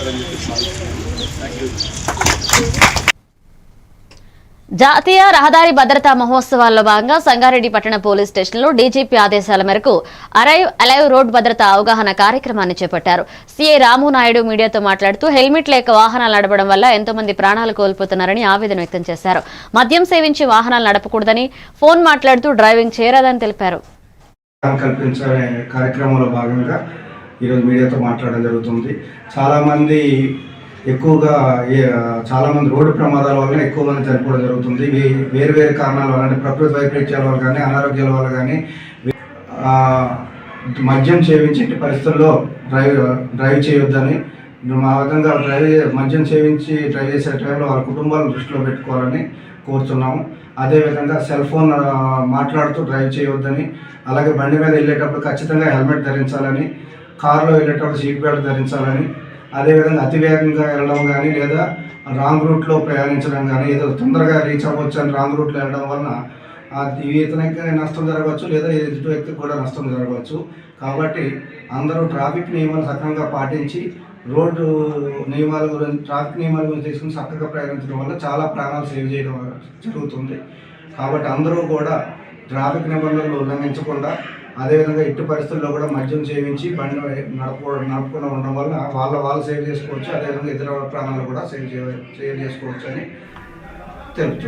చేస్తారని చెప్పి భావిస్తున్నాను. జాతీయ రహదారి భద్రతా మహోత్సవాల్లో భాగంగా సంగారెడ్డి పట్టణ పోలీస్ స్టేషన్లో డీజీపీ ఆదేశాల మేరకు అరైవ్ అలైవ్ రోడ్ భద్రతా అవగాహన కార్యక్రమాన్ని చేపట్టారు. సీఐ రాము నాయుడు మీడియాతో మాట్లాడుతూ హెల్మెట్ లేక వాహనాలు నడపడం వల్ల ఎంతో మంది ప్రాణాలు కోల్పోతున్నారని ఆవేదన వ్యక్తం చేశారు. మద్యం సేవించి వాహనాలు నడపకూడదని, ఫోన్ మాట్లాడుతూ డ్రైవింగ్ చేయరాదని తెలిపారు. కార్యక్రమంలో భాగంగా ఈరోజు మీడియాతో మాట్లాడడం జరుగుతుంది. చాలామంది రోడ్డు ప్రమాదాల వల్ల ఎక్కువ మంది చనిపోవడం జరుగుతుంది. వేరు వేరు కారణాల వల్ల, అంటే ప్రకృతి వైపరీత్యాల వల్ల కానీ, అనారోగ్యాల వల్ల కానీ, మద్యం సేవించి పరిస్థితుల్లో డ్రైవ్ చేయొద్దని, మా విధంగా మద్యం సేవించి డ్రైవ్ చేసే టైంలో వాళ్ళ కుటుంబాలను దృష్టిలో పెట్టుకోవాలని కోరుతున్నాము. అదేవిధంగా సెల్ ఫోన్ మాట్లాడుతూ డ్రైవ్ చేయవద్దని, అలాగే బండి మీద వెళ్ళేటప్పుడు ఖచ్చితంగా హెల్మెట్ ధరించాలని, కారులో వెళ్ళేటప్పుడు సీట్ బెల్ట్ ధరించాలని, అదేవిధంగా అతివేగంగా వెళ్ళడం కానీ, లేదా రాంగ్ రూట్లో ప్రయాణించడం కానీ, ఏదో తొందరగా రీచ్ అవ్వచ్చు అని రాంగ్ రూట్లో వెళ్ళడం వలన ఇతనికి నష్టం జరగవచ్చు, లేదా ఎదుటి వ్యక్తికి కూడా నష్టం జరగవచ్చు. కాబట్టి అందరూ ట్రాఫిక్ నియమాలు సక్రమంగా పాటించి రోడ్డు నియమాల గురించి, ట్రాఫిక్ నియమాల గురించి తీసుకుని చక్కగా ప్రయాణించడం వల్ల చాలా ప్రాణాలు సేవ్ చేయడం జరుగుతుంది. కాబట్టి అందరూ కూడా ట్రాఫిక్ నిబంధనలు ఉల్లంఘించకుండా, అదేవిధంగా ఎట్టి పరిస్థితుల్లో కూడా మద్యం సేవించి బండి నడపకుండా ఉండడం వల్ల వాళ్ళు సేవ్ చేసుకోవచ్చు, అదేవిధంగా ఇతర ప్రాణాలు కూడా సేవ్ చేసుకోవచ్చు అని తెలుపుతుంది.